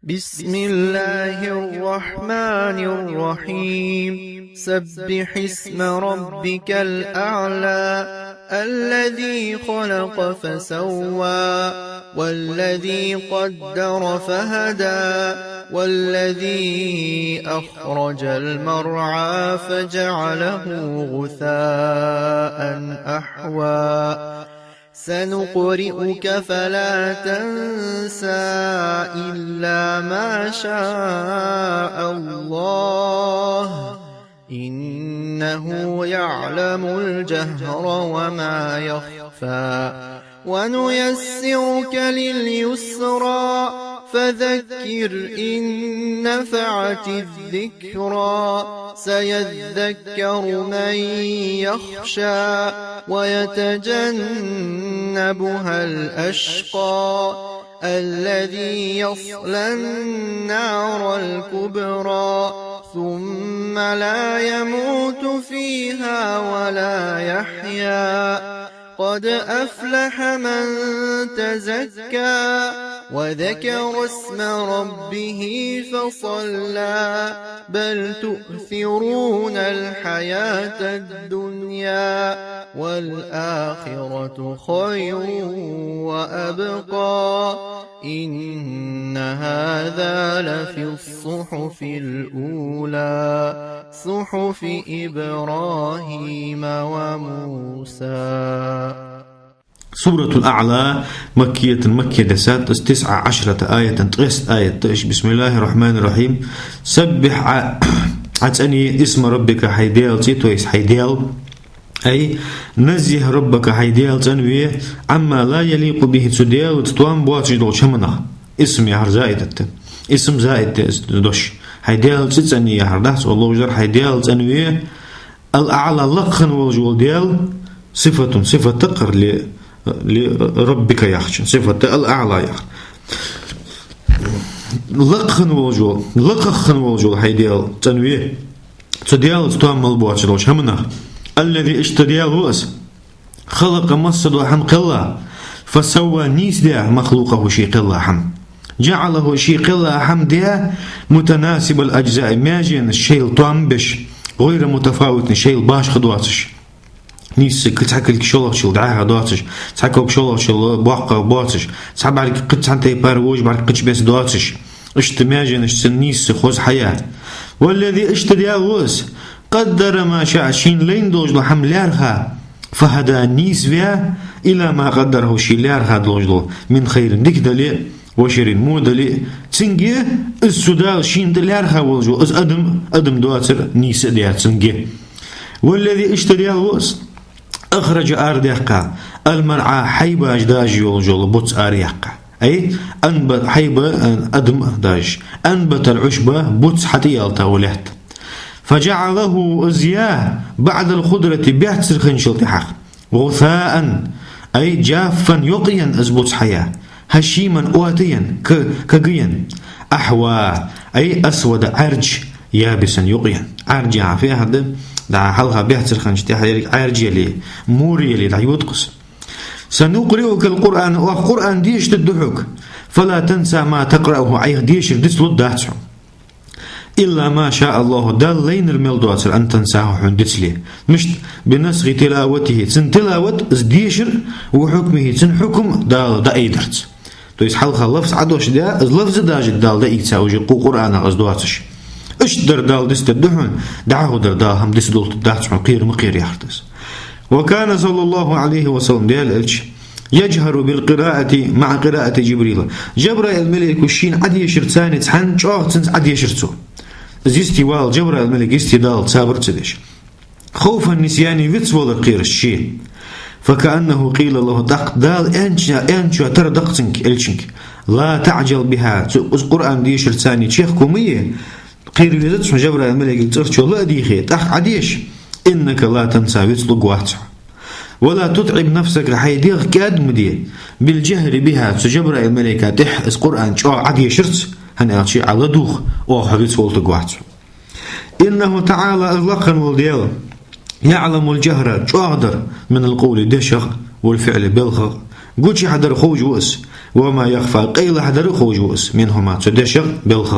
بسم الله الرحمن الرحيم سبح اسم ربك الأعلى الذي خلق فسوى والذي قدر فهدى والذي أخرج المرعى فجعله غثاء أحوى سنقرئك فلا تنسى إلا ما شاء الله إنه يعلم الجهر وما يخفى ونيسرك لليسرى فذكر إن نفعت الذكرى سيذكر من يخشى ويتجنبها الأشقى الذي يصلى النار الكبرى ثم لا يموت فيها ولا يحيا قد أفلح من تزكى وذكر اسم ربه فصلى بل تؤثرون الحياة الدنيا والآخرة خير وأبقى إن هذا لفي الصحف الأولى صحف إبراهيم وموسى. سورة الأعلى مكية دسات 19 آية تغس آية بسم الله الرحمن الرحيم سبح عتني اسم ربك حيديل تيتويس حيديل أي نزه ربك حيديل تنويه عما لا يليق به تديل وتتوان بواتش دول شمنا اسم يهر زائدة اسم زائد دوش حيديل تتني يهر دهس والله جر حيديل تنويه الأعلى لقن والجول ديال صفة تقر لربك يخشى صفة الأعلى يخشى لقن والجول حيديل تنويه تديال تتوامل بواتش همنا الذي اشتديال وأس خلق مصد وحم قلة فسوى نيس ديا مخلوقه شي قلة حم جعله شي قلة حم ديا متناسب الأجزاء ماجين الشيء طامبش غير متفاوت الشيء باش خدواتش نيس كل تحكي لك شلون شل دعاها دواتش تحكي لك شلون شل باقة بواتش تحب عليك قد حتى يباروج بعد قدش بس دواتش اشتماجن اشتنيس خوز حياة والذي اشتديال وأس قدر ما شاء شين لين دوج لحم لارها فهدى نيس بها إلى ما قدره شي لارها دوج من خير ديك دلي وشر مودلي تنجي السودال شين لارها والجو از أدم دواتر نيس ديات تنجي والذي اشتريها وس أخرج أرديقا المرعى حيبة أجداج والجو بوتس أريقا أي أنبت حيبة أدم داج أنبت العشبة بوتس حتى يلتا ولهت فجعله أزياه بعد الخضرة بيحتسر خنشل تحق غثاء أي جافا يقيا أزبوت حياة هشيما أواتيا كقيا أحوى أي أسود عرج يابسا يقيا عرج عافية هذا دع حلها بيحتسر خنشل تحق عرج يلي موري يلي دع يوتقس سنقرئك القرآن والقرآن ديش تدحك فلا تنسى ما تقرأه عيه ديش ردس لدهتسه إلا ما شاء الله دال لين الملدواتر أن تنساه حندس لي مش بنسخ تلاوته سن تلاوة ازديشر وحكمه سن حكم دال دا ايدرت تو يسحل خلفس عدوش دا از لفظ داجد دال دا ايتسا وجيقو قرآن ازدواتش اشدر دال دست الدحن دعاه در دال هم دست دولت دهتش مقير مقير يحرتس وكان صلى الله عليه وسلم ديال الش يجهر بالقراءة مع قراءة جبريل جبرائيل الملك والشين عدي شرتاني تحن شوه تنس عدي شرتو زيستيوال جبرائيل الملك استدال صابر تدش خوف النسيان فيتس ولا قير الشيء فكأنه قيل له دق دال انشا ترى دقتنك الشنك لا تعجل بها القرآن دي شرتاني شيخ كومية قير فيتس جبرائيل الملك ترشو لا ديخي تخ عديش إنك لا تنسى فيتس لقوات ولا تتعب نفسك حيديغ كاد مدي بالجهر بها تجبر الملكة تحس قرآن شو عدي شرت هنا شيء على دوخ أو حبيت والتقوات إنه تعالى أطلقا والديال يعلم الجهر شو أقدر من القول دشغ والفعل بلغ قلت حدر خوج وأس وما يخفى قيل حدر خوجوس منهما تدشق بالخ.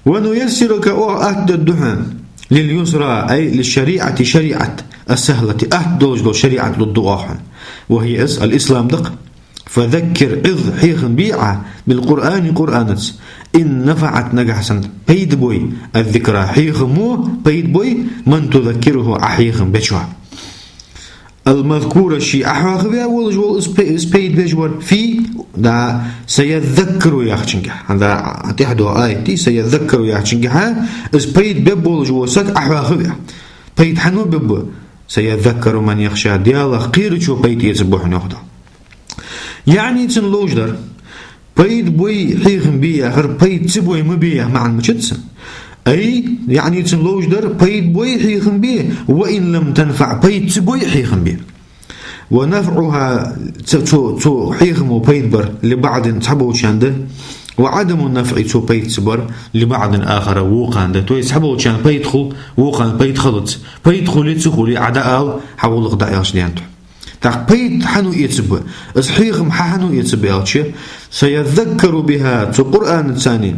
ونيسرك أهد الدحان لليسرى أي للشريعة شريعة السهلة أهد شريعة للدعاء وهي الإسلام دق. فذكر إذ حيخ بيعة بالقرآن قرآنت إن نفعت نجحسن بيد بوي الذكرى حيخ مو بيد بوي من تذكره أحيخ بشوا المذكور الشيء أحواخ بها والجوال سبيد بجور في دا سيذكر يحشنجح هذا تحدو آيتي سيذكر يحشنجح سبيد بب والجوال سك أحواخ بها بيد حنو بب سيذكر من يخشى ديالله قير شو بيد يتبوح ناخده يعني تنلوجدر بيد بوي حيخن بيه غير بيد تبوي مبيه مع المجتسن أي يعني تنلوجدر بيد بوي حيخن بيه وإن لم تنفع بيد تبوي حيخن بيه ونفعها تو حيخن بيد بر لبعض تحبو شانده وعدم النفع تو بيد تبر لبعض آخر ووقانده تو يسحبو شان بيدخل ووقان بيد خلط بيدخل يتسخل عداء حول غداء ياشديانته بيد حنو يتبع صحيح حنو يتبع سيذكر بها في القرآن الثاني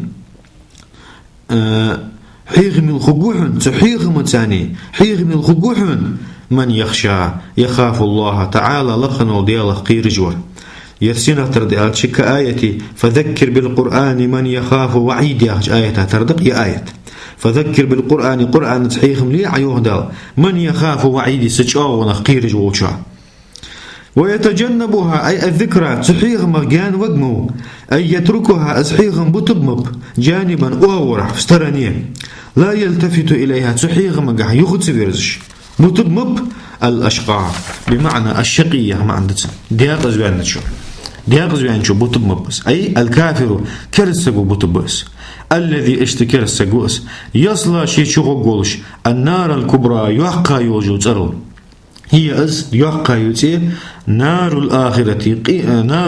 حيغ من الخجوح تحيغ متاني حيغ من الخجوح من يخشى يخاف الله تعالى لخن دياله قير جور يرسينا تردئات شك آيتي فذكر بالقرآن من يخاف وعيد يا آية تردق يا آية فذكر بالقرآن قرآن تحيغ لي عيوه دال من يخاف وعيد سجاو قير جور ويتجنبها أي الذكرى تحيغ مجان وقمو أي يتركها أصحيغ بتبمب جانبا أورح فسترانية لا يلتفت إليها تحيغ مجح يخد بيرزش بتبمب الأشقى بمعنى الشقية ما عندك دياغز بيان شو بتبمب أي الكافر كرسجو بتبس الذي اشتكر السجوس يصلى شي شغولش النار الكبرى يحقى يوجو ترون هي يحقى يتي نار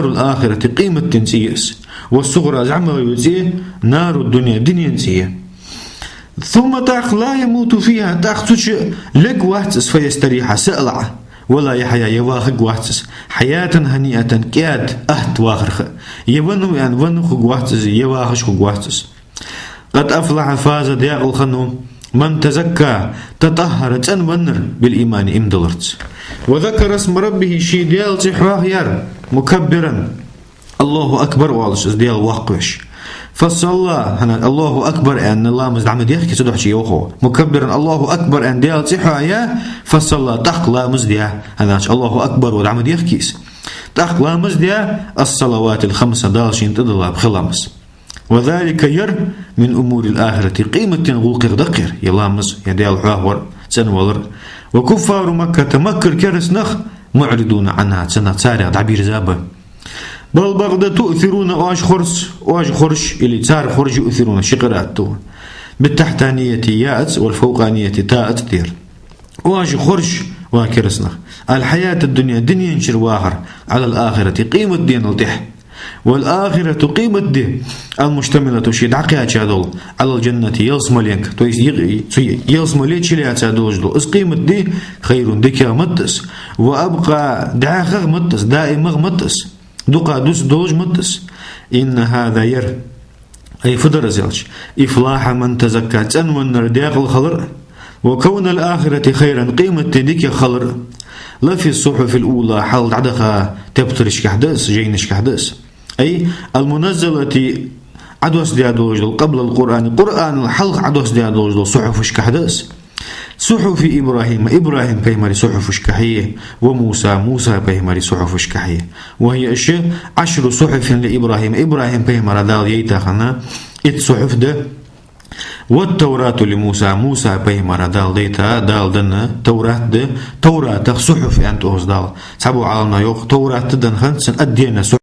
الآخرة قيمة تنسيس والصغرى زعما يتي نار الدنيا دنيا نسية ثم تاخ لا يموت فيها تاخ تش لق واتس فيستريح سألع ولا يحيا يواخق واتس حياة هنيئة كاد أهت واخرخ يبنو يعني ونخ واتس يواخش واتس قد أفلح فاز دياغ الخنوم من تزكى تطهر تنونر بالإيمان إمدلرت وذكر اسم ربه شي ديال تحواه يار مكبرا الله أكبر والش ديال واقوش فصلى هنا الله أكبر أن الله مزدعم ديال كي تدح شي وخو مكبرا الله أكبر أن ديال تحواه يا فصلى تحق مزديا هنا الله أكبر ودعم ديال كيس تحق مزديا الصلوات الخمسة دالشين تدلا بخلامس وذلك ير من أمور الآخرة قيمة غوقر دقير يلامز يديال حوار تنولر وكفار مكة تمكر كرس نخ معرضون عنها سنة سارع دعبير زابة بل بغد تؤثرون واج خرش اللي تار خرج يؤثرون شقرات بالتحتانية ياءت والفوقانية تاءت دير واج خرج وكرس نخ الحياة الدنيا دنيا انشر واخر على الآخرة قيمة دين التح والآخرة قيمة دي المشتملة شيد عقيات هذول على الجنة يلصملينك يلصمليك شليات هذول اس قيمة دي خير ديك مدس وأبقى دعاخ مدس دائم مدس دقا دوس دوج مدس إن هذا ير أي فدر زلش إفلاح من تزكى تنون رداق الخلر وكون الآخرة خيرا قيمة ديك خلر لا في الصحف الأولى حال عدخا تبترش كحدث جينش كحدث أي المنزلة عدوس ديادوجل قبل القرآن الحلق عدوس ديادوجل صحف كحدث صحف إبراهيم بيماري صحف كحية وموسى بيماري صحف كحية وهي أشياء 10 صحف لإبراهيم بيماري دال ييتاخنا صحف ده والتوراة لموسى بيماري دال ديتا دال دنا توراة صحف أنت أصدال سبو عالنا يوق توراة دن خنسن أدينا